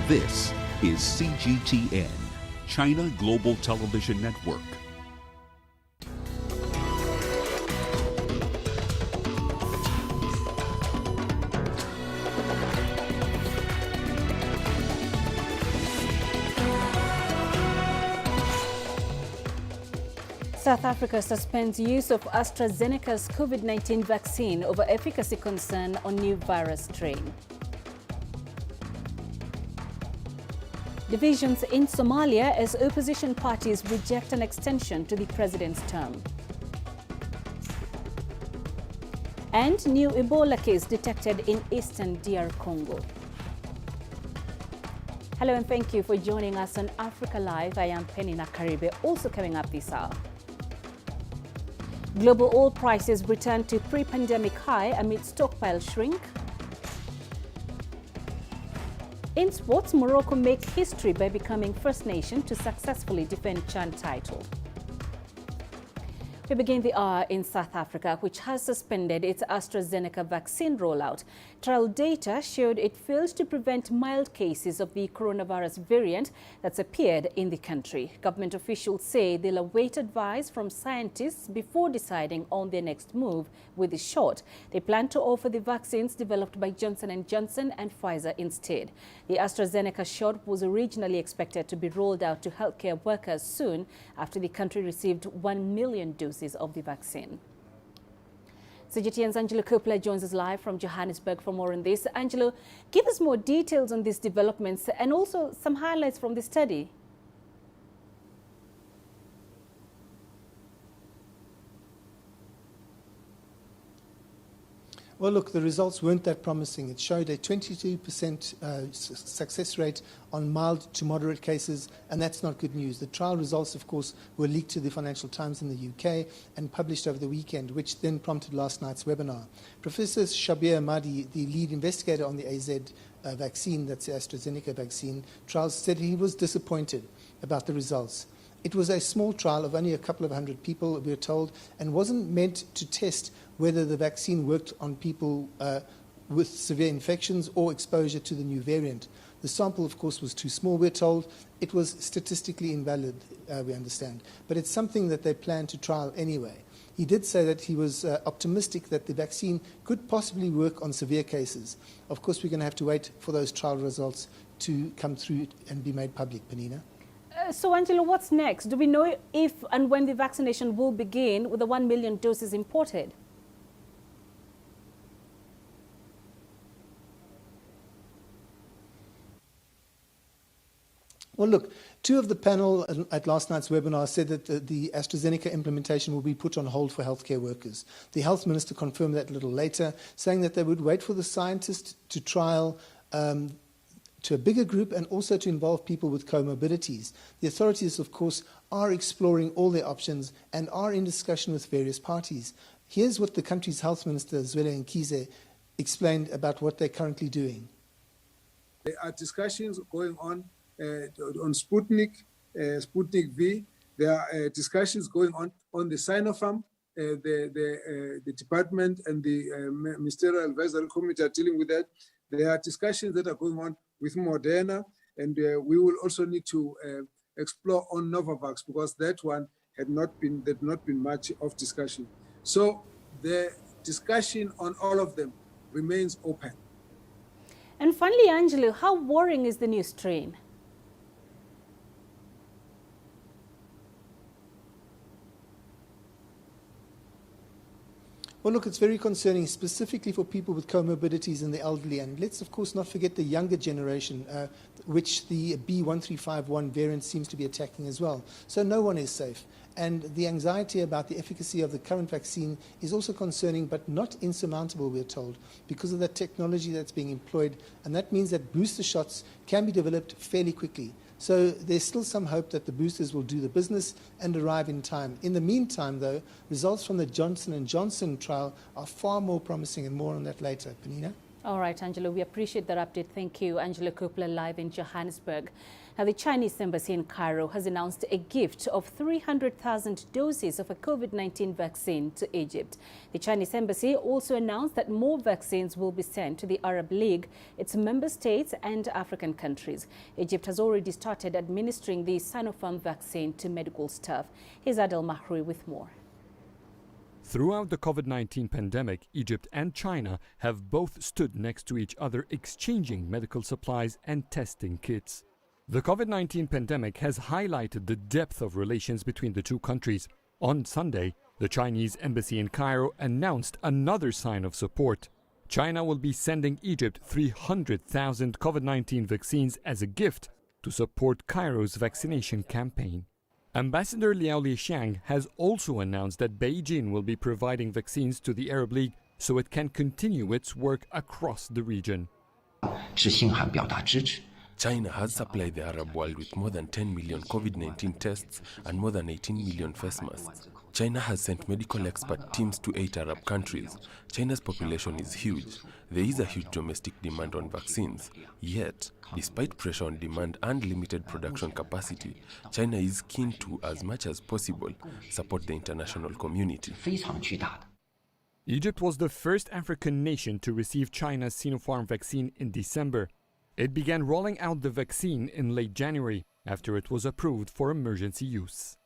This is CGTN, China Global Television Network. South Africa suspends use of AstraZeneca's COVID-19 vaccine over efficacy concern on new virus strain. Divisions in Somalia as opposition parties reject an extension to the president's term. And new Ebola case detected in eastern DR Congo. Hello and thank you for joining us on Africa Live. I am Peninah Karibe. Also coming up this hour. Global oil prices return to pre-pandemic high amid stockpile shrink. In sports, Morocco make history by becoming first nation to successfully defend CHAN title. We begin the hour in South Africa, which has suspended its AstraZeneca vaccine rollout. Trial data showed it failed to prevent mild cases of the coronavirus variant that's appeared in the country. Government officials say they'll await advice from scientists before deciding on their next move with the shot. They plan to offer the vaccines developed by Johnson & Johnson and Pfizer instead. The AstraZeneca shot was originally expected to be rolled out to healthcare workers soon after the country received 1 million doses of the vaccine. CGTN's Angelo Coppola joins us live from Johannesburg for more on this. Angelo, give us more details on these developments and also some highlights from the study. Well, look, the results weren't that promising. It showed a 22% success rate on mild to moderate cases, and that's not good news. The trial results, of course, were leaked to the Financial Times in the UK and published over the weekend, which then prompted last night's webinar. Professor Shabir Mahdi, the lead investigator on the AZ vaccine, that's the AstraZeneca vaccine trials, said he was disappointed about the results. It was a small trial of only a couple of hundred people, we were told, and wasn't meant to test whether the vaccine worked on people with severe infections or exposure to the new variant. The sample, of course, was too small, we're told. It was statistically invalid, we understand. But it's something that they plan to trial anyway. He did say that he was optimistic that the vaccine could possibly work on severe cases. Of course, we're going to have to wait for those trial results to come through and be made public, Peninah. So, Angelo, what's next? Do we know if and when the vaccination will begin with the 1 million doses imported? Well, look, two of the panel at last night's webinar said that the AstraZeneca implementation will be put on hold for healthcare workers. The health minister confirmed that a little later, saying that they would wait for the scientists to trial to a bigger group and also to involve people with comorbidities. The authorities, of course, are exploring all their options and are in discussion with various parties. Here's what the country's health minister, Zweli Nkize, explained about what they're currently doing. There are discussions going on Sputnik V. There are discussions going on the Sinopharm. The department and the Ministerial Advisory Committee are dealing with that. There are discussions that are going on with Moderna, and we will also need to explore on Novavax because that one had not been much of discussion. So the discussion on all of them remains open. And finally, Angelo, how worrying is the new strain? Well, look, it's very concerning, specifically for people with comorbidities and the elderly. And let's, of course, not forget the younger generation, which the B1351 variant seems to be attacking as well. So no one is safe. And the anxiety about the efficacy of the current vaccine is also concerning, but not insurmountable, we're told, because of the technology that's being employed. And that means that booster shots can be developed fairly quickly. So there's still some hope that the boosters will do the business and arrive in time. In the meantime, though, results from the Johnson & Johnson trial are far more promising, and more on that later. Peninah? All right, Angelo, we appreciate that update. Thank you. Angelo Coppola live in Johannesburg. Now, the Chinese embassy in Cairo has announced a gift of 300,000 doses of a COVID-19 vaccine to Egypt. The Chinese embassy also announced that more vaccines will be sent to the Arab League, its member states and African countries. Egypt has already started administering the Sinopharm vaccine to medical staff. Here's Adel Mahroui with more. Throughout the COVID-19 pandemic, Egypt and China have both stood next to each other, exchanging medical supplies and testing kits. The COVID-19 pandemic has highlighted the depth of relations between the two countries. On Sunday, the Chinese embassy in Cairo announced another sign of support. China will be sending Egypt 300,000 COVID-19 vaccines as a gift to support Cairo's vaccination campaign. Ambassador Liao Lixiang has also announced that Beijing will be providing vaccines to the Arab League so it can continue its work across the region. China has supplied the Arab world with more than 10 million COVID-19 tests and more than 18 million face masks. China has sent medical expert teams to 8 Arab countries. China's population is huge. There is a huge domestic demand on vaccines. Yet, despite pressure on demand and limited production capacity, China is keen to, as much as possible, support the international community. Egypt was the first African nation to receive China's Sinopharm vaccine in December. It began rolling out the vaccine in late January, after it was approved for emergency use.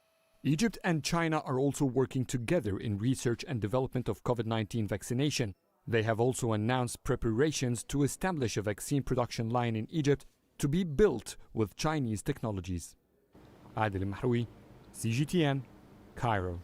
Egypt and China are also working together in research and development of COVID-19 vaccination. They have also announced preparations to establish a vaccine production line in Egypt to be built with Chinese technologies. Adel Mahroui, CGTN, Cairo.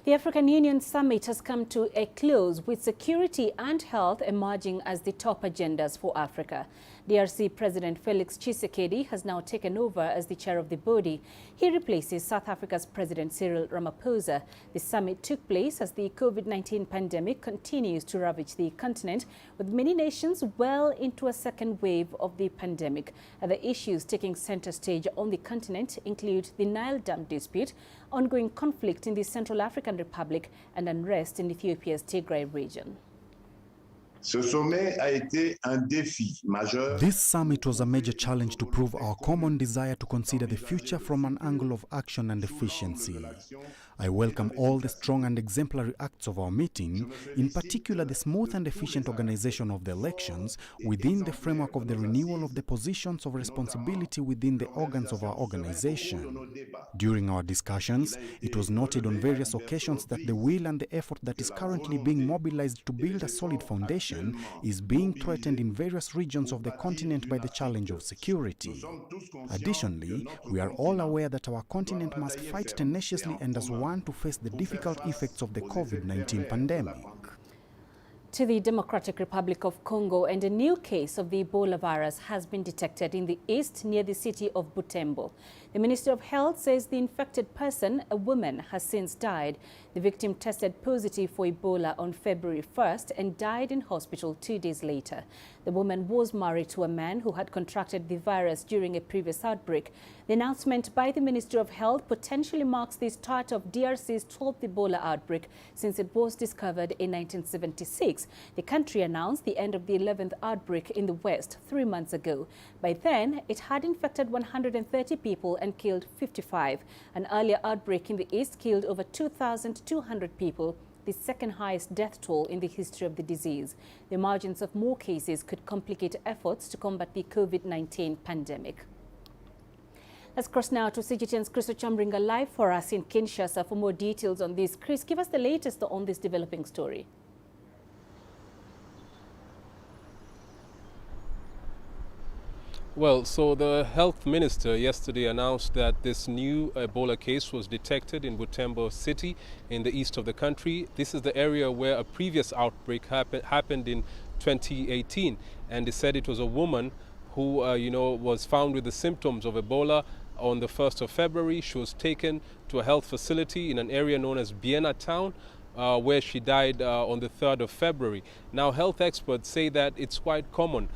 The African Union summit has come to a close with security and health emerging as the top agendas for Africa. DRC President Felix Tshisekedi has now taken over as the chair of the body. He replaces South Africa's President Cyril Ramaphosa. The summit took place as the COVID-19 pandemic continues to ravage the continent, with many nations well into a second wave of the pandemic. Other issues taking center stage on the continent include the Nile Dam dispute, ongoing conflict in the Central African Republic, and unrest in Ethiopia's Tigray region. This summit was a major challenge to prove our common desire to consider the future from an angle of action and efficiency. I welcome all the strong and exemplary acts of our meeting, in particular the smooth and efficient organization of the elections within the framework of the renewal of the positions of responsibility within the organs of our organization. During our discussions, it was noted on various occasions that the will and the effort that is currently being mobilized to build a solid foundation is being threatened in various regions of the continent by the challenge of security. Additionally, we are all aware that our continent must fight tenaciously and as one to face the difficult effects of the COVID-19 pandemic. To the Democratic Republic of Congo, and a new case of the Ebola virus has been detected in the east near the city of Butembo. The Ministry of Health says the infected person, a woman, has since died. The victim tested positive for Ebola on February 1st and died in hospital 2 days later. The woman was married to a man who had contracted the virus during a previous outbreak. The announcement by the Ministry of Health potentially marks the start of DRC's 12th Ebola outbreak since it was discovered in 1976. The country announced the end of the 11th outbreak in the West 3 months ago. By then, it had infected 130 people and killed 55. An earlier outbreak in the East killed over 2,200 people, the second highest death toll in the history of the disease. The emergence of more cases could complicate efforts to combat the COVID-19 pandemic. Let's cross now to CGTN's Chris Ochambringa live for us in Kinshasa for more details on this. Chris, give us the latest on this developing story. Well, so the health minister yesterday announced that this new Ebola case was detected in Butembo city in the east of the country. This is the area where a previous outbreak happened in 2018, and they said it was a woman who was found with the symptoms of Ebola on the 1st of February. She was taken to a health facility in an area known as Biena town, where she died on the 3rd of February. Now, health experts say that it's quite common,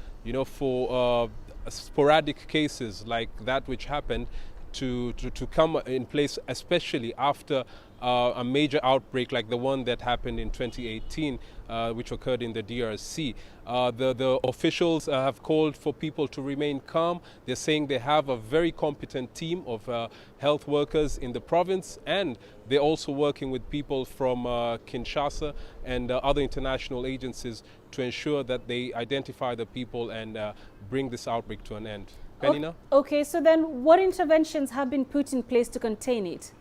for sporadic cases like that which happened to come in place, especially after a major outbreak like the one that happened in 2018, which occurred in the DRC. The officials have called for people to remain calm. They're saying they have a very competent team of health workers in the province, and they're also working with people from Kinshasa and other international agencies to ensure that they identify the people and bring this outbreak to an end. Peninah? Okay, so then what interventions have been put in place to contain it?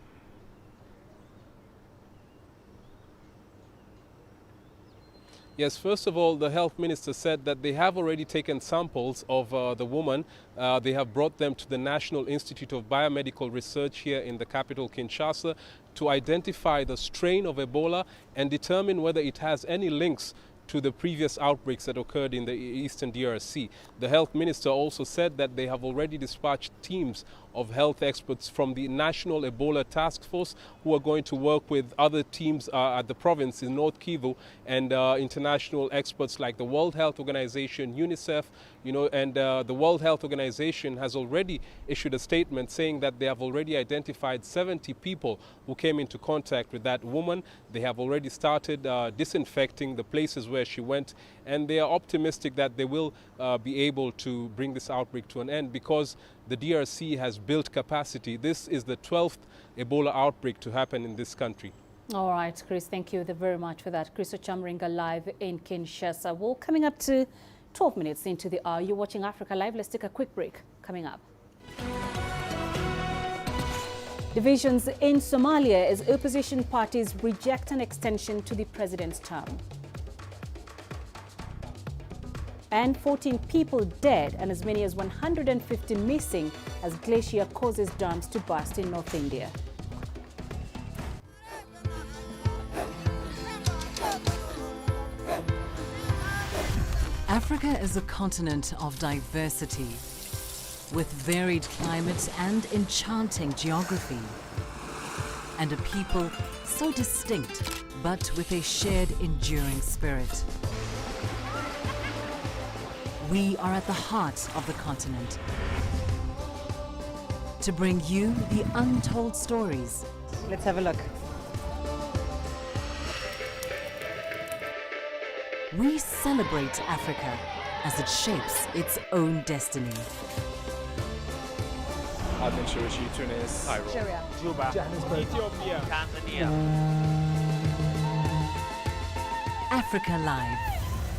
Yes, first of all, the health minister said that they have already taken samples of the woman. They have brought them to the National Institute of Biomedical Research here in the capital, Kinshasa, to identify the strain of Ebola and determine whether it has any links to the previous outbreaks that occurred in the eastern DRC. The health minister also said that they have already dispatched teams of health experts from the National Ebola Task Force who are going to work with other teams at the province in North Kivu and international experts like the World Health Organization, UNICEF, and the World Health Organization has already issued a statement saying that they have already identified 70 people who came into contact with that woman. They have already started disinfecting the places where she went, and they are optimistic that they will be able to bring this outbreak to an end because the DRC has built capacity. This is the 12th Ebola outbreak to happen in this country. All right, Chris, thank you very much for that. Chris Ochamringa live in Kinshasa. Well, coming up to 12 minutes into the hour, you're watching Africa Live. Let's take a quick break. Coming up. Divisions in Somalia as opposition parties reject an extension to the president's term. And 14 people dead and as many as 150 missing as glacier causes dams to burst in North India. Africa is a continent of diversity, with varied climates and enchanting geography, and a people so distinct, but with a shared enduring spirit. We are at the heart of the continent to bring you the untold stories. Let's have a look. We celebrate Africa as it shapes its own destiny. Tunis, Cairo, Juba, Ethiopia, Tanzania. Africa Live.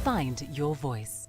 Find your voice.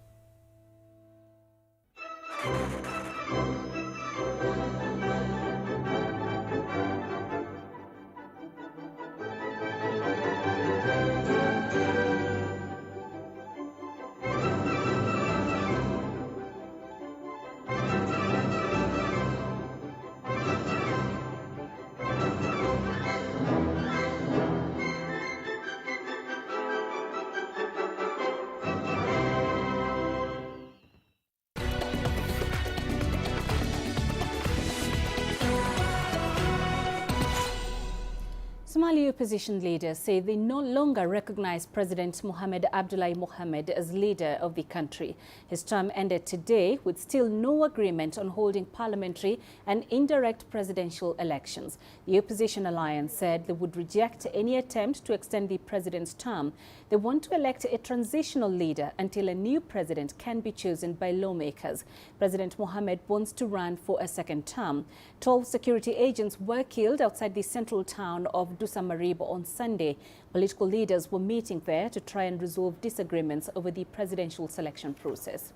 Somali opposition leaders say they no longer recognize President Mohamed Abdullahi Mohamed as leader of the country. His term ended today with still no agreement on holding parliamentary and indirect presidential elections. The opposition alliance said they would reject any attempt to extend the president's term. They want to elect a transitional leader until a new president can be chosen by lawmakers. President Mohamed wants to run for a second term. 12 security agents were killed outside the central town of Maribo on Sunday. Political leaders were meeting there to try and resolve disagreements over the presidential selection process.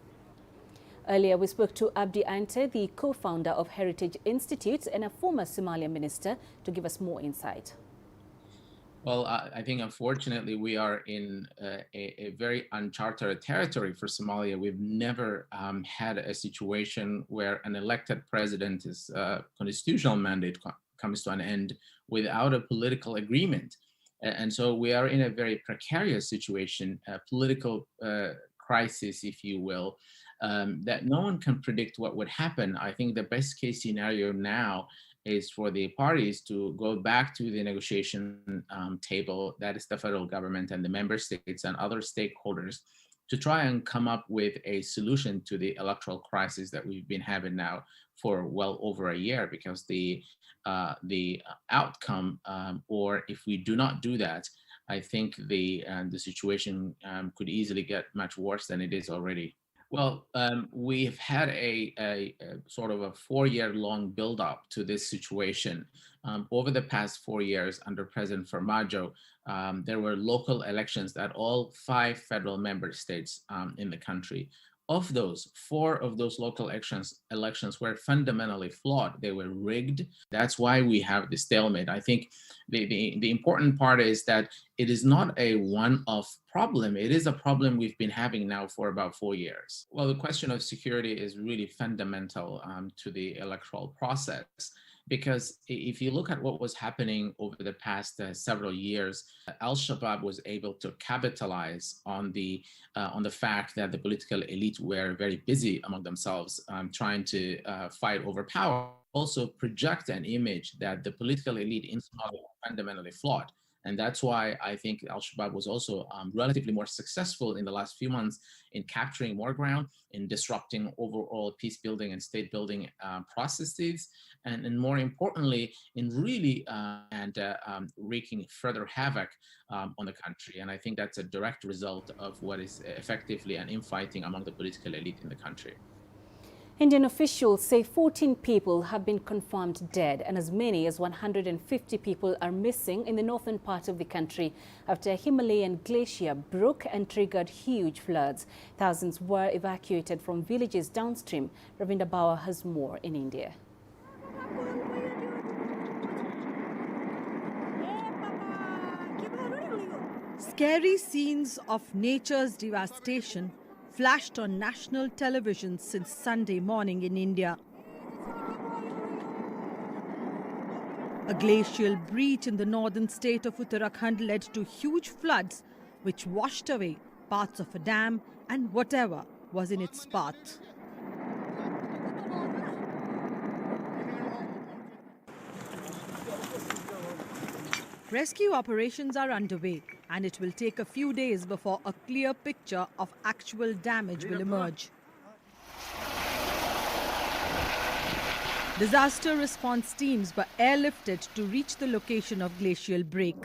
Earlier, we spoke to Abdi Ante, the co-founder of Heritage Institute and a former Somalia minister, to give us more insight. Well, I think unfortunately we are in a very uncharted territory for Somalia. We've never had a situation where an elected president's constitutional mandate comes to an end without a political agreement. And so we are in a very precarious situation, a political crisis, if you will, that no one can predict what would happen. I think the best case scenario now is for the parties to go back to the negotiation table, that is the federal government and the member states and other stakeholders, to try and come up with a solution to the electoral crisis that we've been having now for well over a year, because the outcome, or if we do not do that, I think the situation could easily get much worse than it is already. Well, we've had a sort of a 4-year-long build-up to this situation. Over the past 4 years under President Farmajo, there were local elections at all 5 federal member states in the country. Of those, 4 of those local elections were fundamentally flawed. They were rigged. That's why we have the stalemate. I think the important part is that it is not a one-off problem. It is a problem we've been having now for about 4 years. Well, the question of security is really fundamental to the electoral process, because if you look at what was happening over the past several years, Al-Shabaab was able to capitalize on the fact that the political elite were very busy among themselves trying to fight over power, also project an image that the political elite in Somalia are fundamentally flawed. And that's why I think Al-Shabaab was also relatively more successful in the last few months in capturing more ground, in disrupting overall peace building and state building processes, and more importantly, in really wreaking further havoc on the country. And I think that's a direct result of what is effectively an infighting among the political elite in the country. Indian officials say 14 people have been confirmed dead and as many as 150 people are missing in the northern part of the country after a Himalayan glacier broke and triggered huge floods. Thousands were evacuated from villages downstream. Ravinda Bauer has more in India. Scary scenes of nature's devastation flashed on national television since Sunday morning in India. A glacial breach in the northern state of Uttarakhand led to huge floods which washed away parts of a dam and whatever was in its path. Rescue operations are underway, and it will take a few days before a clear picture of actual damage will emerge. Disaster response teams were airlifted to reach the location of glacial break.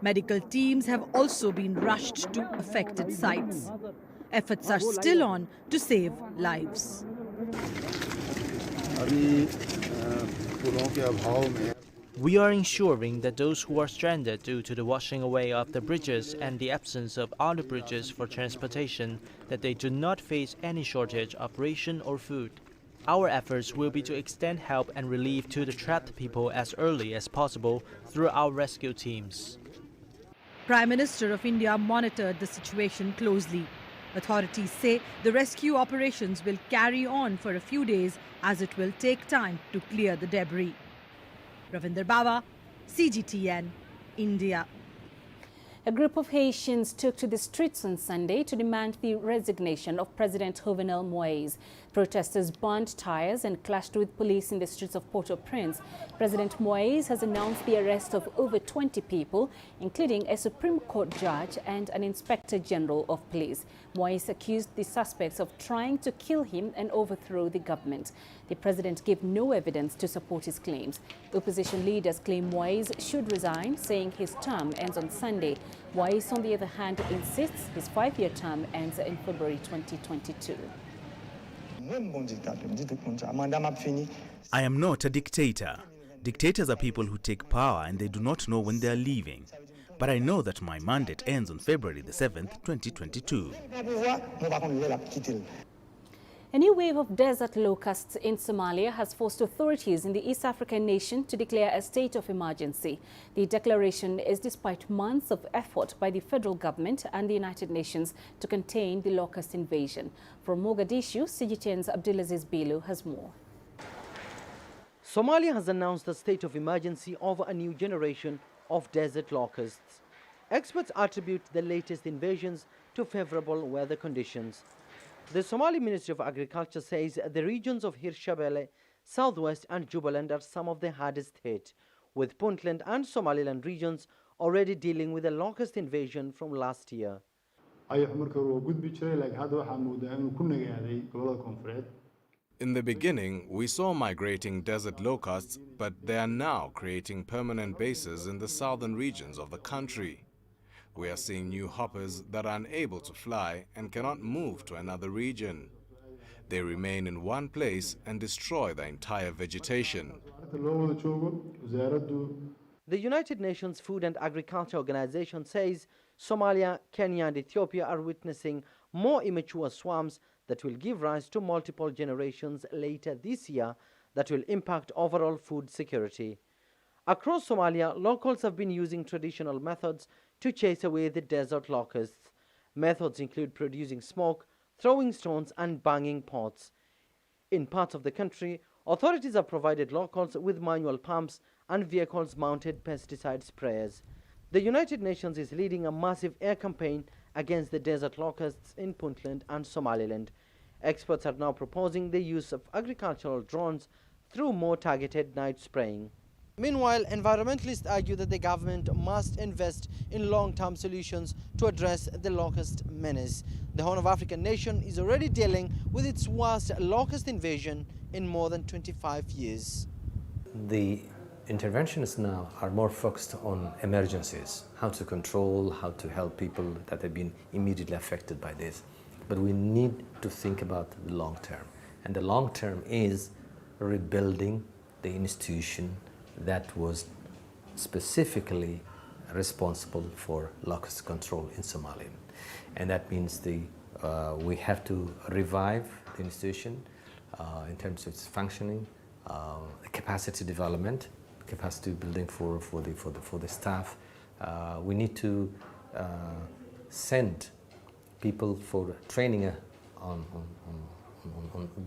Medical teams have also been rushed to affected sites. Efforts are still on to save lives. We are ensuring that those who are stranded due to the washing away of the bridges and the absence of other bridges for transportation, that they do not face any shortage of ration or food. Our efforts will be to extend help and relief to the trapped people as early as possible through our rescue teams. Prime Minister of India monitored the situation closely. Authorities say the rescue operations will carry on for a few days as it will take time to clear the debris. Ravinder Bauer, CGTN, India. A group of Haitians took to the streets on Sunday to demand the resignation of President Jovenel Moïse. Protesters burned tires and clashed with police in the streets of Port-au-Prince. President Moïse has announced the arrest of over 20 people, including a Supreme Court judge and an Inspector General of Police. Moïse accused the suspects of trying to kill him and overthrow the government. The president gave no evidence to support his claims. Opposition leaders claim Moïse should resign, saying his term ends on Sunday. Moïse, on the other hand, insists his 5-year term ends in February 2022. I am not a dictator. Dictators are people who take power and they do not know when they are leaving. But I know that my mandate ends on February the 7th, 2022. A new wave of desert locusts in Somalia has forced authorities in the East African nation to declare a state of emergency. The declaration is despite months of effort by the federal government and the United Nations to contain the locust invasion. From Mogadishu, CGTN's Abdulaziz Bilu has more. Somalia has announced a state of emergency over a new generation of desert locusts. Experts attribute the latest invasions to favorable weather conditions. The Somali Ministry of Agriculture says the regions of Hirshabelle, Southwest and Jubaland are some of the hardest hit, with Puntland and Somaliland regions already dealing with a locust invasion from last year. In the beginning, we saw migrating desert locusts, but they are now creating permanent bases in the southern regions of the country. We are seeing new hoppers that are unable to fly and cannot move to another region. They remain in one place and destroy the entire vegetation. The United Nations Food and Agriculture Organization says Somalia, Kenya and Ethiopia are witnessing more immature swarms that will give rise to multiple generations later this year that will impact overall food security. Across Somalia, locals have been using traditional methods to chase away the desert locusts. Methods include producing smoke, throwing stones and banging pots. In parts of the country, authorities have provided locals with manual pumps and vehicles-mounted pesticide sprayers. The United Nations is leading a massive air campaign against the desert locusts in Puntland and Somaliland. Experts are now proposing the use of agricultural drones through more targeted night spraying. Meanwhile, environmentalists argue that the government must invest in long-term solutions to address the locust menace. The Horn of Africa nation is already dealing with its worst locust invasion in more than 25 years. The interventionists now are more focused on emergencies, how to control, how to help people that have been immediately affected by this. But we need to think about the long term. And the long term is rebuilding the institution that was specifically responsible for locust control in Somalia. And that means we have to revive the institution in terms of its functioning, capacity development, capacity building for the staff. We need to send people for training on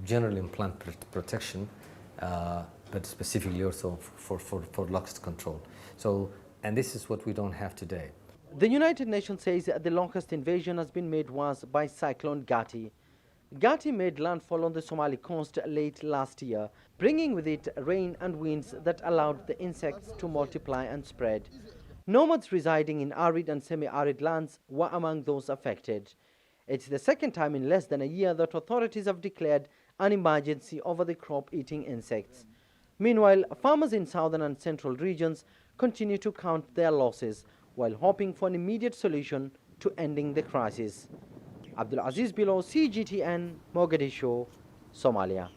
generally on plant protection, but specifically also for locust control. So, and this is what we don't have today. The United Nations says the locust invasion has been made worse by Cyclone Gati. Gati made landfall on the Somali coast late last year, bringing with it rain and winds that allowed the insects to multiply and spread. Nomads residing in arid and semi-arid lands were among those affected. It's the second time in less than a year that authorities have declared an emergency over the crop-eating insects. Meanwhile, farmers in southern and central regions continue to count their losses while hoping for an immediate solution to ending the crisis. Abdul Aziz Bilo, CGTN, Mogadishu, Somalia.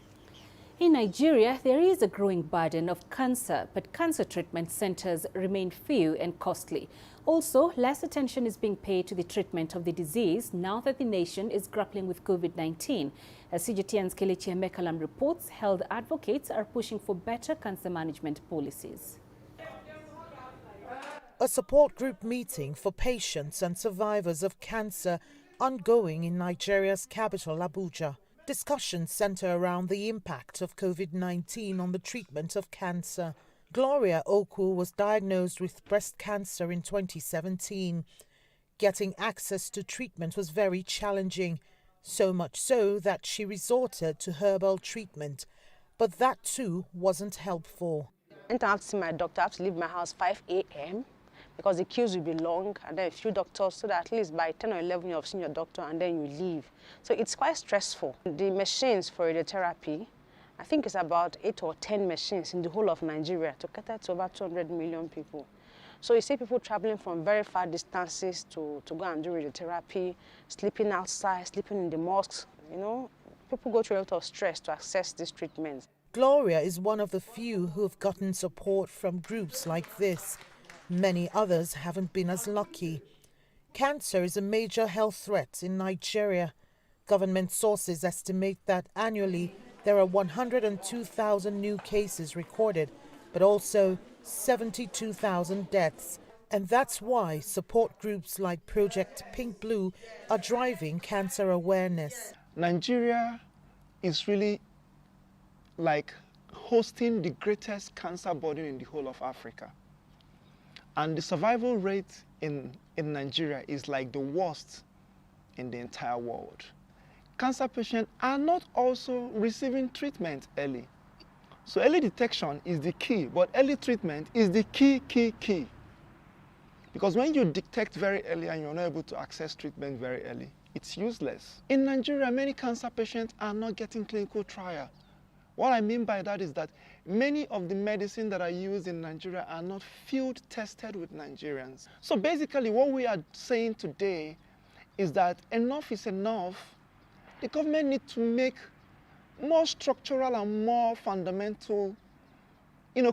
In Nigeria, there is a growing burden of cancer, but cancer treatment centers remain few and costly. Also, less attention is being paid to the treatment of the disease now that the nation is grappling with COVID-19. As CGTN's Kelechi Emekalam reports, health advocates are pushing for better cancer management policies. A support group meeting for patients and survivors of cancer ongoing in Nigeria's capital, Abuja. Discussions center around the impact of COVID-19 on the treatment of cancer. Gloria Okwu was diagnosed with breast cancer in 2017. Getting access to treatment was very challenging, so much so that she resorted to herbal treatment. But that too wasn't helpful. And I have to see my doctor. I have to leave my house 5 a.m. because the queues will be long, and then a few doctors, so that at least by 10 or 11 you have seen your doctor and then you leave. So it's quite stressful. The machines for radiotherapy, I think it's about 8 or 10 machines in the whole of Nigeria to cater to over 200 million people. So you see people traveling from very far distances to go and do radiotherapy, sleeping outside, sleeping in the mosques. You know, people go through a lot of stress to access these treatments. Gloria is one of the few who have gotten support from groups like this. Many others haven't been as lucky. Cancer is a major health threat in Nigeria. Government sources estimate that annually there are 102,000 new cases recorded, but also 72,000 deaths. And that's why support groups like Project Pink Blue are driving cancer awareness. Nigeria is really like hosting the greatest cancer burden in the whole of Africa. And the survival rate in Nigeria is like the worst in the entire world. Cancer patients are not also receiving treatment early. So early detection is the key, but early treatment is the key. Because when you detect very early and you're not able to access treatment very early, it's useless. In Nigeria, many cancer patients are not getting clinical trial. What I mean by that is that many of the medicine that are used in Nigeria are not field tested with Nigerians. So basically what we are saying today is that enough is enough. The government needs to make more structural and more fundamental,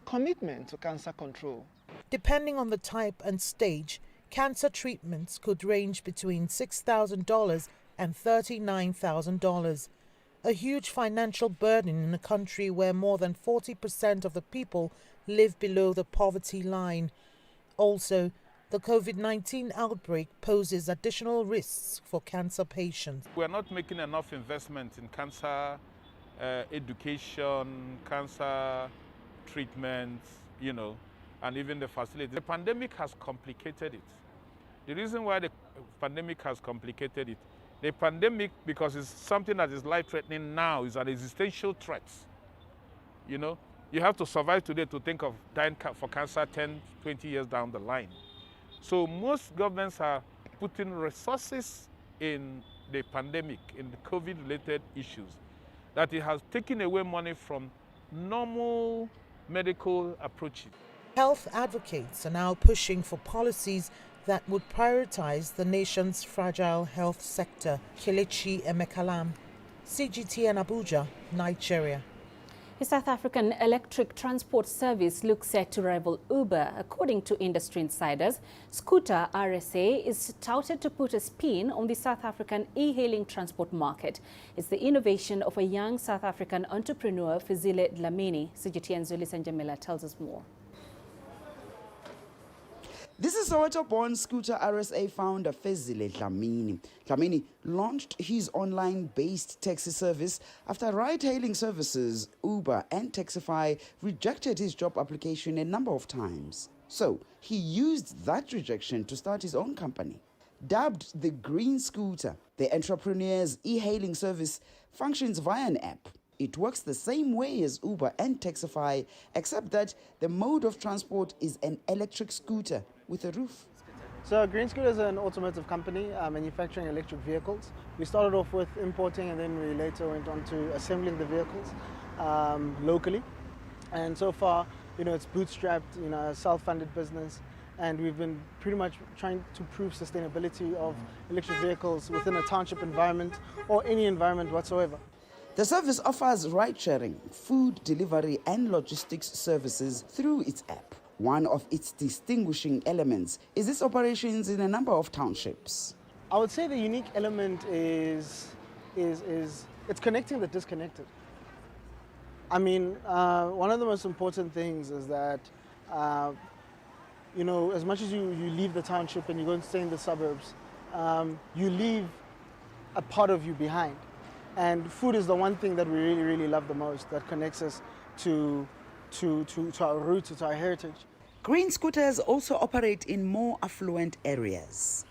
commitment to cancer control. Depending on the type and stage, cancer treatments could range between $6,000 and $39,000. A huge financial burden in a country where more than 40% of the people live below the poverty line. Also, the COVID-19 outbreak poses additional risks for cancer patients. We are not making enough investment in cancer education, cancer treatments, and even the facility. The pandemic has complicated it. The reason why the pandemic has complicated it, the pandemic, because it's something that is life-threatening now, is an existential threat. You have to survive today to think of dying for cancer 10, 20 years down the line. So most governments are putting resources in the pandemic, in the COVID-related issues, that it has taken away money from normal medical approaches. Health advocates are now pushing for policies that would prioritize the nation's fragile health sector. Kelechi Emekalam, CGTN Abuja, Nigeria. A South African electric transport service looks set to rival Uber. According to industry insiders, Scooter RSA is touted to put a spin on the South African e-hailing transport market. It's the innovation of a young South African entrepreneur, Fizile Dlamini. CGTN's Zuli Sanjamela tells us more. This is Soweto-born Scooter RSA founder Fizile Dlamini. Dlamini launched his online-based taxi service after ride-hailing services Uber and Taxify rejected his job application a number of times. So he used that rejection to start his own company. Dubbed the Green Scooter, the entrepreneur's e-hailing service functions via an app. It works the same way as Uber and Taxify, except that the mode of transport is an electric scooter with a roof. So Green Scooter is an automotive company manufacturing electric vehicles. We started off with importing, and then we later went on to assembling the vehicles locally. And so far, it's bootstrapped, a self-funded business. And we've been pretty much trying to prove sustainability of electric vehicles within a township environment or any environment whatsoever. The service offers ride-sharing, food delivery and logistics services through its app. One of its distinguishing elements is its operations in a number of townships. I would say the unique element is it's connecting the disconnected. I mean, one of the most important things is that, as much as you leave the township and you go and stay in the suburbs, you leave a part of you behind. And food is the one thing that we really, really love the most, that connects us to our roots, to our heritage. Green scooters also operate in more affluent areas.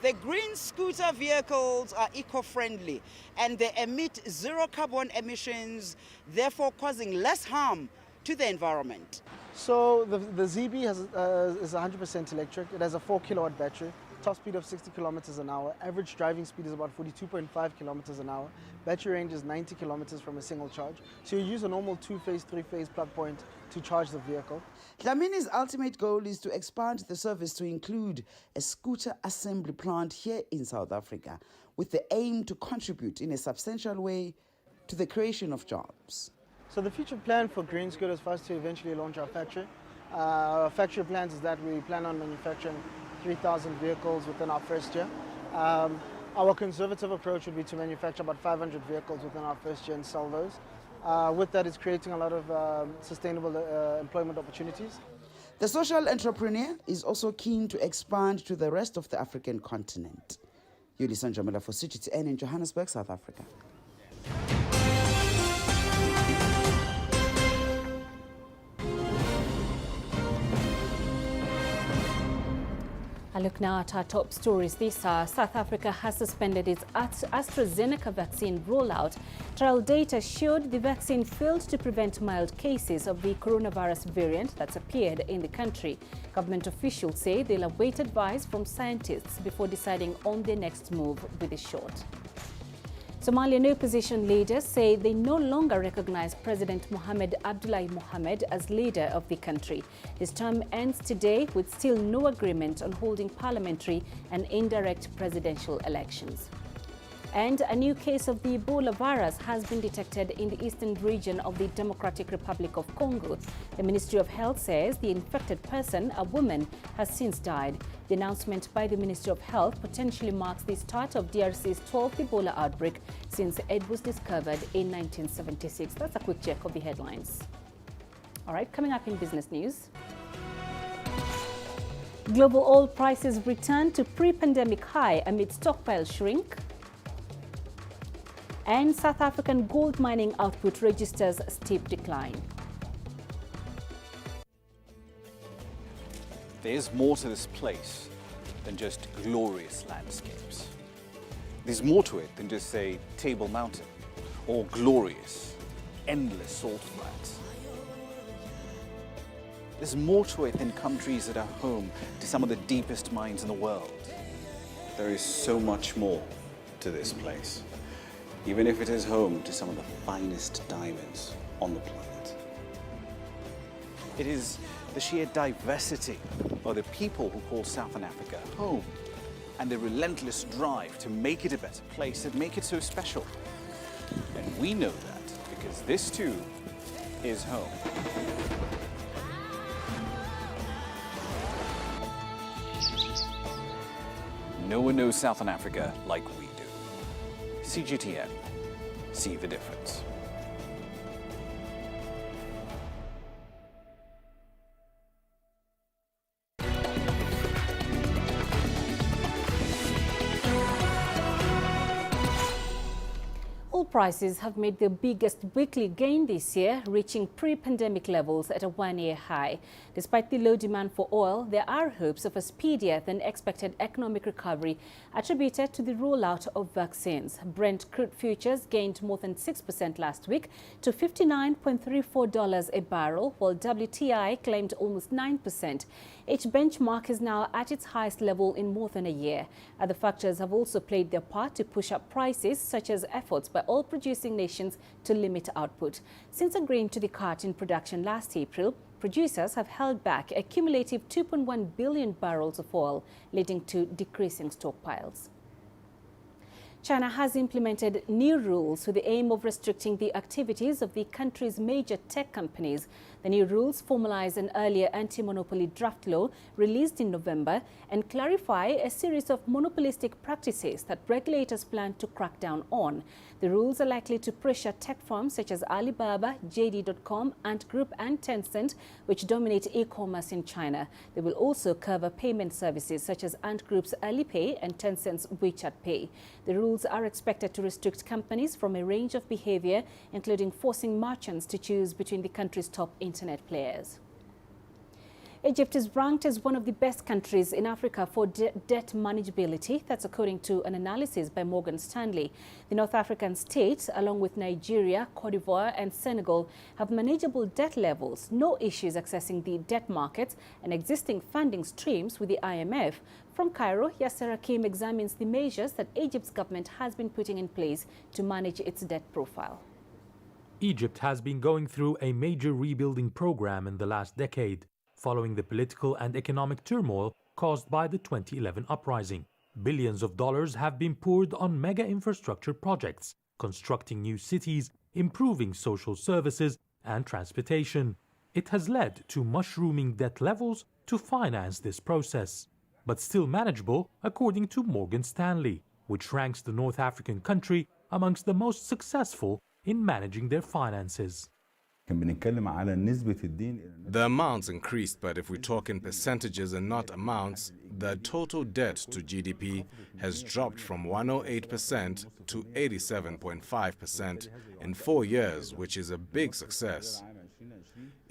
The green scooter vehicles are eco-friendly and they emit zero carbon emissions, therefore causing less harm to the environment. So the ZB is 100% electric. It has a 4-kilowatt battery. Top speed of 60 kilometers an hour. Average driving speed is about 42.5 kilometers an hour. Battery range is 90 kilometers from a single charge. So you use a normal 2-phase, 3-phase plug point to charge the vehicle. Dlamini's ultimate goal is to expand the service to include a scooter assembly plant here in South Africa, with the aim to contribute in a substantial way to the creation of jobs. So the future plan for Green Scooter is for us to eventually launch our factory. Our factory plans is that we plan on manufacturing 3,000 vehicles within our first year. Our conservative approach would be to manufacture about 500 vehicles within our first year and sell those. With that, it's creating a lot of sustainable employment opportunities. The social entrepreneur is also keen to expand to the rest of the African continent. Yuli Sanjamela for CGTN in Johannesburg, South Africa. I look now at our top stories this hour. South Africa has suspended its AstraZeneca vaccine rollout. Trial data showed the vaccine failed to prevent mild cases of the coronavirus variant that's appeared in the country. Government officials say they'll await advice from scientists before deciding on their next move with the shot. Somalian opposition leaders say they no longer recognize President Mohamed Abdullahi Mohamed as leader of the country. His term ends today with still no agreement on holding parliamentary and indirect presidential elections. And a new case of the Ebola virus has been detected in the eastern region of the Democratic Republic of Congo. The Ministry of Health says the infected person, a woman, has since died. The announcement by the Ministry of Health potentially marks the start of DRC's 12th Ebola outbreak since it was discovered in 1976. That's a quick check of the headlines. All right, coming up in business news. Global oil prices return to pre-pandemic high amid stockpile shrink. And South African gold mining output registers steep decline. There's more to this place than just glorious landscapes. There's more to it than just, say, Table Mountain or glorious, endless salt flats. There's more to it than countries that are home to some of the deepest mines in the world. There is so much more to this place, even if it is home to some of the finest diamonds on the planet. It is the sheer diversity of the people who call Southern Africa home and the relentless drive to make it a better place that make it so special. And we know that because this too is home. No one knows Southern Africa like we do. CGTN. See the difference. Oil prices have made their biggest weekly gain this year, reaching pre-pandemic levels at a one-year high. Despite the low demand for oil, there are hopes of a speedier than expected economic recovery attributed to the rollout of vaccines. Brent crude futures gained more than 6% last week to $59.34 a barrel, while WTI climbed almost 9%. Each benchmark is now at its highest level in more than a year. Other factors have also played their part to push up prices, such as efforts by oil-producing nations to limit output. Since agreeing to the cut in production last April, producers have held back a cumulative 2.1 billion barrels of oil, leading to decreasing stockpiles. China has implemented new rules with the aim of restricting the activities of the country's major tech companies. The new rules formalize an earlier anti-monopoly draft law released in November and clarify a series of monopolistic practices that regulators plan to crack down on. The rules are likely to pressure tech firms such as Alibaba, JD.com, Ant Group and Tencent, which dominate e-commerce in China. They will also cover payment services such as Ant Group's Alipay and Tencent's WeChat Pay. The rules are expected to restrict companies from a range of behavior, including forcing merchants to choose between the country's top internet players. Egypt is ranked as one of the best countries in Africa for debt manageability. That's according to an analysis by Morgan Stanley. The North African states, along with Nigeria, Cote d'Ivoire and Senegal, have manageable debt levels, no issues accessing the debt markets and existing funding streams with the IMF. From Cairo, Yasser Hakim examines the measures that Egypt's government has been putting in place to manage its debt profile. Egypt has been going through a major rebuilding program in the last decade, following the political and economic turmoil caused by the 2011 uprising. Billions of dollars have been poured on mega infrastructure projects, constructing new cities, improving social services and transportation. It has led to mushrooming debt levels to finance this process, but still manageable according to Morgan Stanley, which ranks the North African country amongst the most successful in managing their finances. The amounts increased, but if we talk in percentages and not amounts, the total debt to GDP has dropped from 108% to 87.5% in 4 years, which is a big success.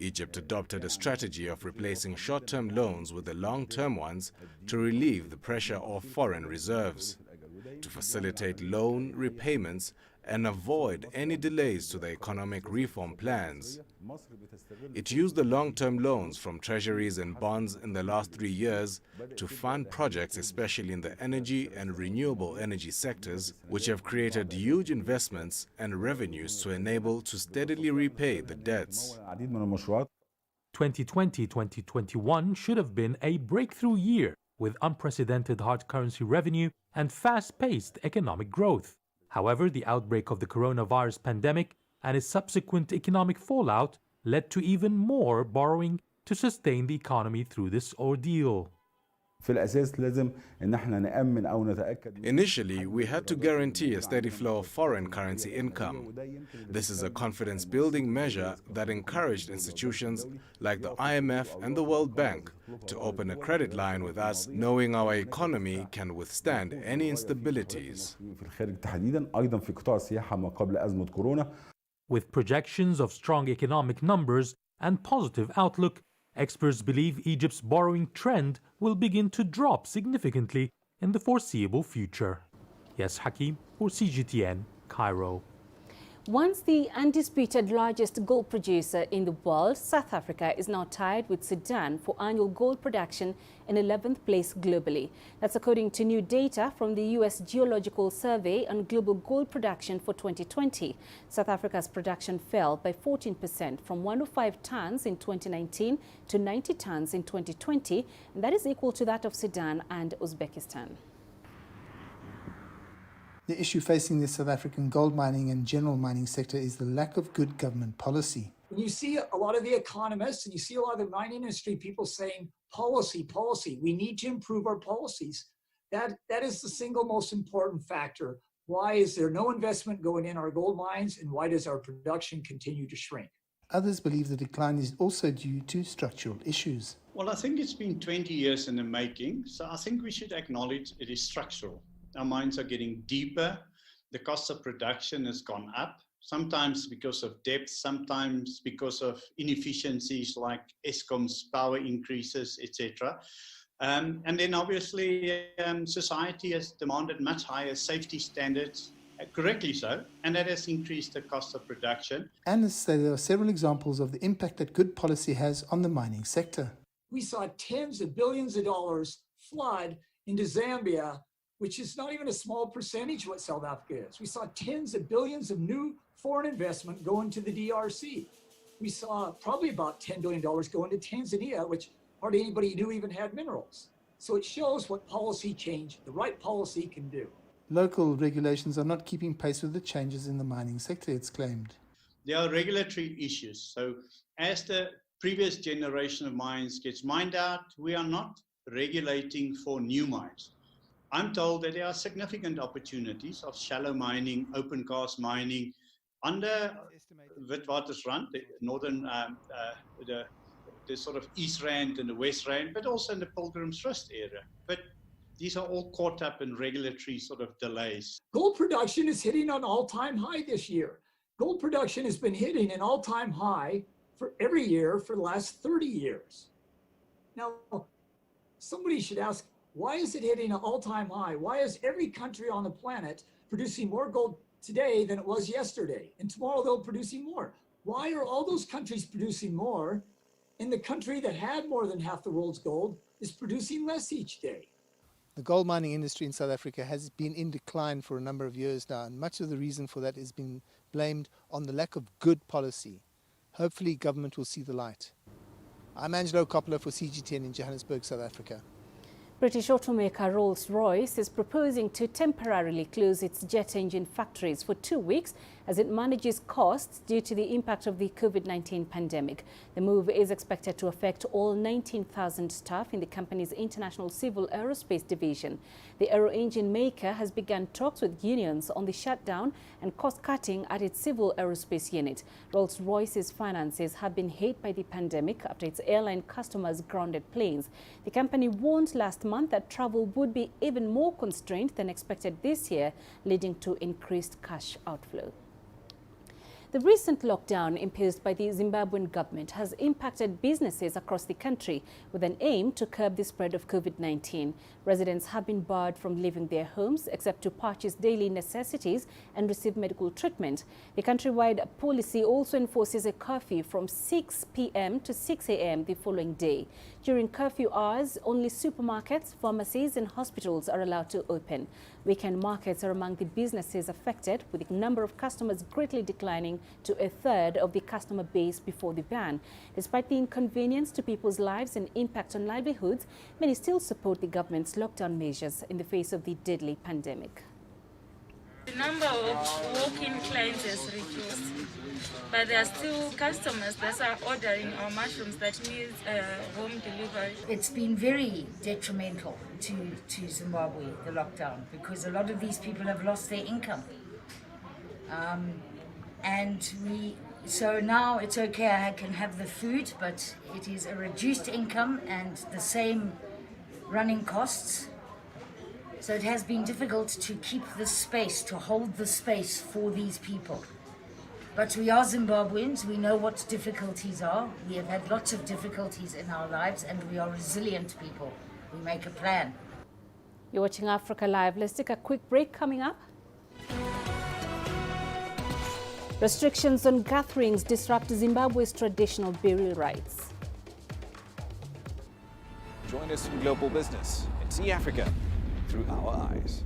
Egypt adopted a strategy of replacing short-term loans with the long-term ones to relieve the pressure of foreign reserves, to facilitate loan repayments and avoid any delays to the economic reform plans. It used the long-term loans from treasuries and bonds in the last 3 years to fund projects, especially in the energy and renewable energy sectors, which have created huge investments and revenues to enable to steadily repay the debts. 2020-2021 should have been a breakthrough year with unprecedented hard currency revenue and fast-paced economic growth. However, the outbreak of the coronavirus pandemic and its subsequent economic fallout led to even more borrowing to sustain the economy through this ordeal. Initially, we had to guarantee a steady flow of foreign currency income. This is a confidence-building measure that encouraged institutions like the IMF and the World Bank to open a credit line with us, knowing our economy can withstand any instabilities. With projections of strong economic numbers and positive outlook, experts believe Egypt's borrowing trend will begin to drop significantly in the foreseeable future. Yes, Hakim for CGTN, Cairo. Once the undisputed largest gold producer in the world, South Africa is now tied with Sudan for annual gold production in 11th place globally. That's according to new data from the U.S. Geological Survey on global gold production for 2020. South Africa's production fell by 14% from 105 tons in 2019 to 90 tons in 2020, and that is equal to that of Sudan and Uzbekistan. The issue facing the South African gold mining and general mining sector is the lack of good government policy. When you see a lot of the economists and you see a lot of the mining industry people saying policy, we need to improve our policies. That is the single most important factor. Why is there no investment going in our gold mines, and why does our production continue to shrink? Others believe the decline is also due to structural issues. Well, I think it's been 20 years in the making, so I think we should acknowledge it is structural. Our mines are getting deeper. The cost of production has gone up, sometimes because of depth, sometimes because of inefficiencies like Eskom's power increases, etc. And then obviously society has demanded much higher safety standards, correctly so, and that has increased the cost of production. Analysts say there are several examples of the impact that good policy has on the mining sector. We saw tens of billions of dollars flood into Zambia, which is not even a small percentage of what South Africa is. We saw tens of billions of new foreign investment go into the DRC. We saw probably about $10 billion go into Tanzania, which hardly anybody knew even had minerals. So it shows what policy change, the right policy can do. Local regulations are not keeping pace with the changes in the mining sector, it's claimed. There are regulatory issues. So as the previous generation of mines gets mined out, we are not regulating for new mines. I'm told that there are significant opportunities of shallow mining, open cast mining under Witwatersrand, the northern, the sort of East Rand and the West Rand, but also in the Pilgrim's Rest area. But these are all caught up in regulatory sort of delays. Gold production is hitting an all-time high this year. Gold production has been hitting an all-time high for every year for the last 30 years. Now, somebody should ask, why is it hitting an all-time high? Why is every country on the planet producing more gold today than it was yesterday? And tomorrow they'll be producing more. Why are all those countries producing more, and the country that had more than half the world's gold is producing less each day? The gold mining industry in South Africa has been in decline for a number of years now, and much of the reason for that has been blamed on the lack of good policy. Hopefully government will see the light. I'm Angelo Coppola for CGTN in Johannesburg, South Africa. British automaker Rolls-Royce is proposing to temporarily close its jet engine factories for 2 weeks as it manages costs due to the impact of the COVID-19 pandemic. The move is expected to affect all 19,000 staff in the company's international civil aerospace division. The aero engine maker has begun talks with unions on the shutdown and cost-cutting at its civil aerospace unit. Rolls-Royce's finances have been hit by the pandemic after its airline customers grounded planes. The company warned last month that travel would be even more constrained than expected this year, leading to increased cash outflow. The recent lockdown imposed by the Zimbabwean government has impacted businesses across the country with an aim to curb the spread of COVID-19. Residents have been barred from leaving their homes except to purchase daily necessities and receive medical treatment. The countrywide policy also enforces a curfew from 6 p.m. to 6 a.m. the following day. During curfew hours, only supermarkets, pharmacies and hospitals are allowed to open. Weekend markets are among the businesses affected, with the number of customers greatly declining to a third of the customer base before the ban. Despite the inconvenience to people's lives and impact on livelihoods, many still support the government's lockdown measures in the face of the deadly pandemic. The number of walk-in clients has reduced, but there are still customers that are ordering our mushrooms that need home delivery. It's been very detrimental to Zimbabwe, the lockdown, because a lot of these people have lost their income. So now it's okay, I can have the food, but it is a reduced income and the same running costs. So it has been difficult to keep the space, to hold the space for these people. But we are Zimbabweans, we know what difficulties are. We have had lots of difficulties in our lives and we are resilient people. We make a plan. You're watching Africa Live. Let's take a quick break. Coming up. Restrictions on gatherings disrupt Zimbabwe's traditional burial rites. Join us in Global Business and see Africa through our eyes.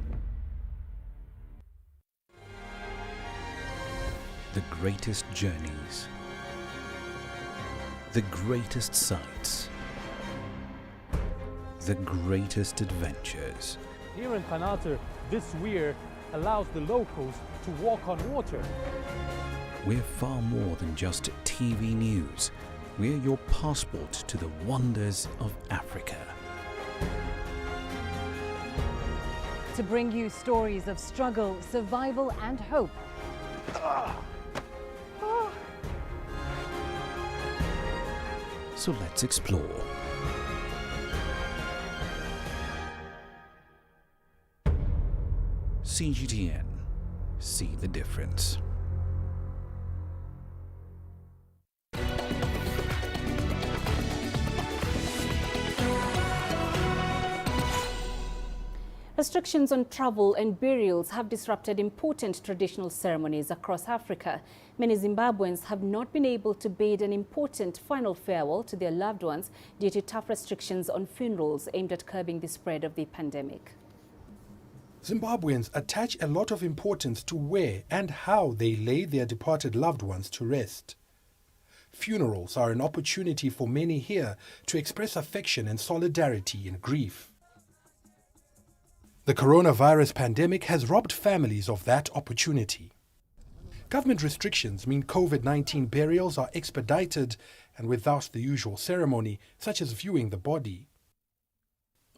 The greatest journeys, the greatest sights, the greatest adventures. Here in Canada, this weir allows the locals to walk on water. We're far more than just TV news. We're your passport to the wonders of Africa. To bring you stories of struggle, survival and hope. So let's explore. CGTN. See the difference. Restrictions on travel and burials have disrupted important traditional ceremonies across Africa. Many Zimbabweans have not been able to bid an important final farewell to their loved ones due to tough restrictions on funerals aimed at curbing the spread of the pandemic. Zimbabweans attach a lot of importance to where and how they lay their departed loved ones to rest. Funerals are an opportunity for many here to express affection and solidarity in grief. The coronavirus pandemic has robbed families of that opportunity. Government restrictions mean COVID-19 burials are expedited and without the usual ceremony, such as viewing the body.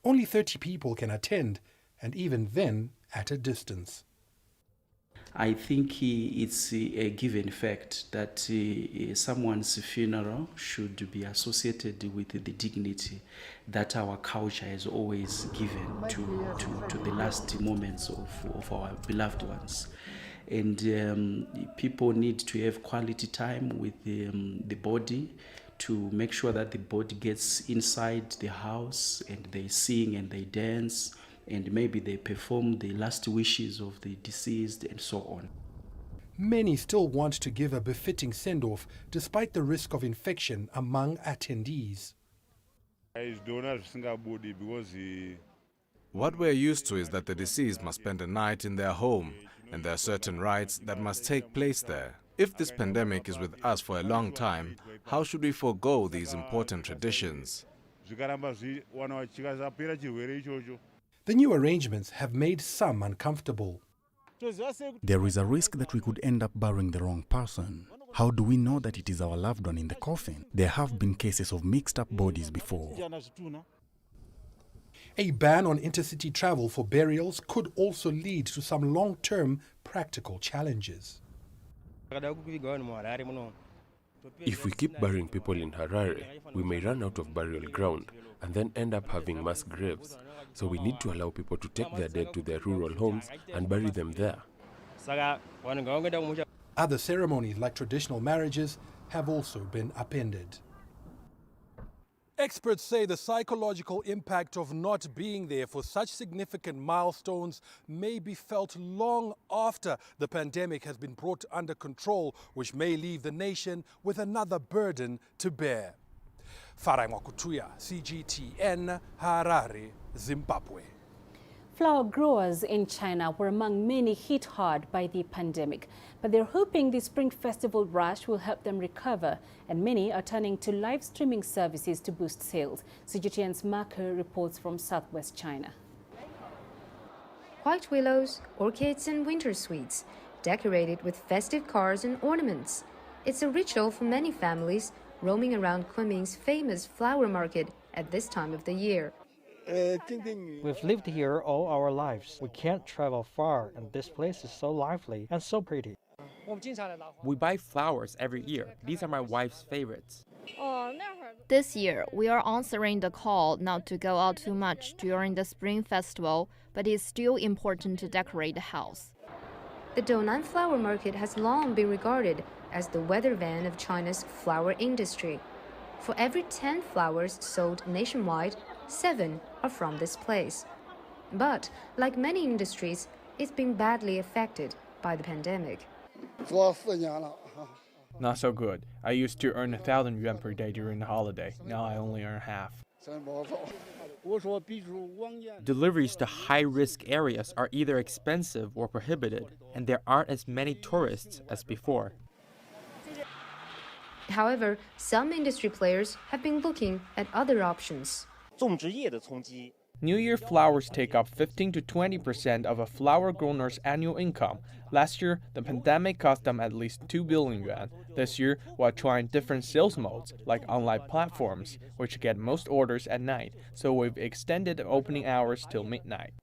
Only 30 people can attend, and even then at a distance. I think it's a given fact that someone's funeral should be associated with the dignity that our culture has always given to the last moments of our beloved ones. And people need to have quality time with the body to make sure that the body gets inside the house and they sing and they dance, and maybe they perform the last wishes of the deceased and so on. Many still want to give a befitting send-off despite the risk of infection among attendees. What we're used to is that the deceased must spend a night in their home, and there are certain rites that must take place there. If this pandemic is with us for a long time, how should we forego these important traditions? The new arrangements have made some uncomfortable. There is a risk that we could end up burying the wrong person. How do we know that it is our loved one in the coffin? There have been cases of mixed up bodies before. A ban on intercity travel for burials could also lead to some long-term practical challenges. If we keep burying people in Harare, we may run out of burial ground and then end up having mass graves. So we need to allow people to take their dead to their rural homes and bury them there. Other ceremonies like traditional marriages have also been upended. Experts say the psychological impact of not being there for such significant milestones may be felt long after the pandemic has been brought under control, which may leave the nation with another burden to bear. Farai Mwakutuya, CGTN, Harare, Zimbabwe. Flower growers in China were among many hit hard by the pandemic, but they're hoping the Spring Festival rush will help them recover, and many are turning to live streaming services to boost sales. CGTN's Marco reports from southwest China. White willows, orchids and winter sweets, decorated with festive cars and ornaments. It's a ritual for many families roaming around Kunming's famous flower market at this time of the year. We've lived here all our lives. We can't travel far, and this place is so lively and so pretty. We buy flowers every year. These are my wife's favorites. This year, we are answering the call not to go out too much during the Spring Festival, but it's still important to decorate the house. The Dounan Flower Market has long been regarded as the weather van of China's flower industry. For every 10 flowers sold nationwide, 7 are from this place. But, like many industries, it's been badly affected by the pandemic. Not so good. I used to earn 1,000 yuan per day during the holiday. Now I only earn half. Deliveries to high-risk areas are either expensive or prohibited, and there aren't as many tourists as before. However, some industry players have been looking at other options. New Year flowers take up 15 to 20% of a flower grower's annual income. Last year, the pandemic cost them at least 2 billion yuan. This year, we're trying different sales modes, like online platforms, which get most orders at night, so we've extended opening hours till midnight.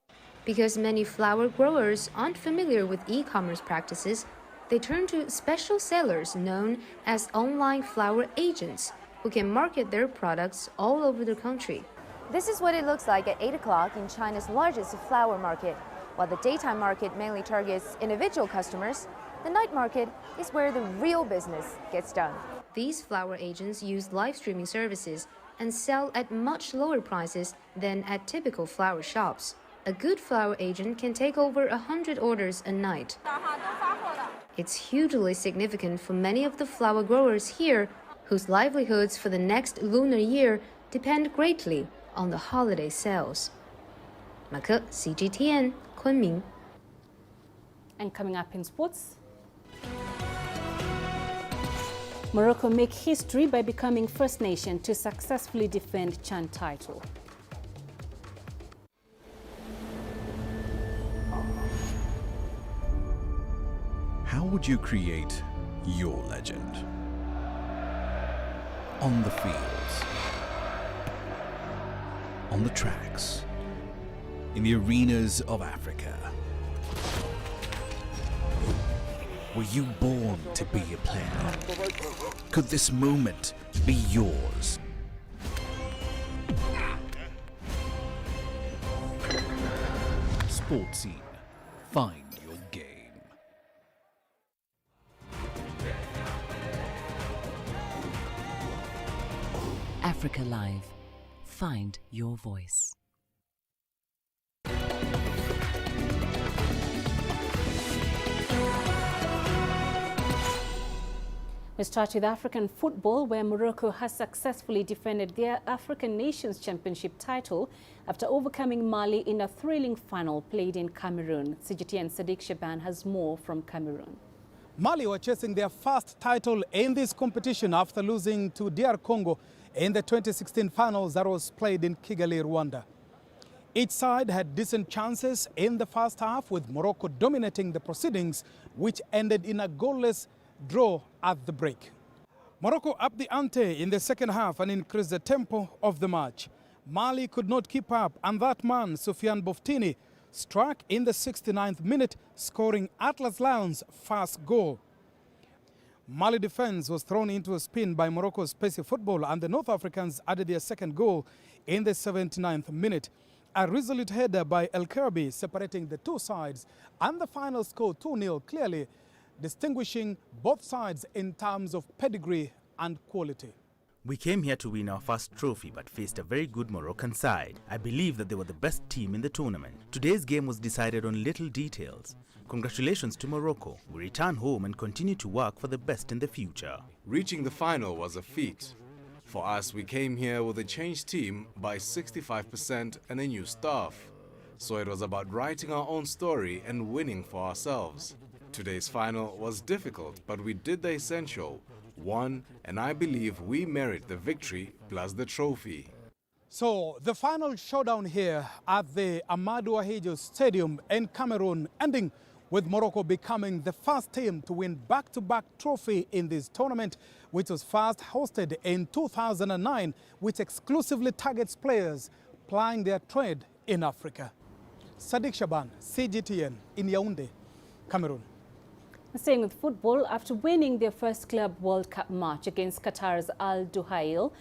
Because many flower growers aren't familiar with e-commerce practices, they turn to special sellers known as online flower agents, who can market their products all over the country. This is what it looks like at 8 o'clock in China's largest flower market. While the daytime market mainly targets individual customers, the night market is where the real business gets done. These flower agents use live streaming services and sell at much lower prices than at typical flower shops. A good flower agent can take over 100 orders a night. It's hugely significant for many of the flower growers here, whose livelihoods for the next lunar year depend greatly on the holiday sales. Marco, CGTN, Kunming. And coming up in sports, Morocco make history by becoming first nation to successfully defend CHAN title. How would you create your legend? On the fields, on the tracks, in the arenas of Africa. Were you born to be a player? Could this moment be yours? Sports Scene. Find your game. Africa Live. Find your voice. We start with African football, where Morocco has successfully defended their African Nations Championship title after overcoming Mali in a thrilling final played in Cameroon. CGTN Sadiq Shaban has more from Cameroon. Mali were chasing their first title in this competition after losing to DR Congo in the 2016 finals that was played in Kigali, Rwanda. Each side had decent chances in the first half, with Morocco dominating the proceedings, which ended in a goalless draw at the break. Morocco upped the ante in the second half and increased the tempo of the match. Mali could not keep up, and that man, Soufiane Boftini, struck in the 69th minute, scoring Atlas Lions' first goal. Mali defense was thrown into a spin by Morocco's pacey football, and the North Africans added their second goal in the 79th minute. A resolute header by El Kerbi separating the two sides, and the final score 2-0 clearly distinguishing both sides in terms of pedigree and quality. We came here to win our first trophy but faced a very good Moroccan side. I believe that they were the best team in the tournament. Today's game was decided on little details. Congratulations to Morocco. We return home and continue to work for the best in the future. Reaching the final was a feat. For us, we came here with a changed team by 65% and a new staff. So it was about writing our own story and winning for ourselves. Today's final was difficult, but we did the essential, won, and I believe we merit the victory plus the trophy. So the final showdown here at the Amadou Ahidjo Stadium in Cameroon, ending with Morocco becoming the first team to win back-to-back trophy in this tournament, which was first hosted in 2009, which exclusively targets players plying their trade in Africa. Sadiq Shaban, CGTN in Yaoundé, Cameroon. Staying with football, after winning their first Club World Cup match against Qatar's Al Duhail,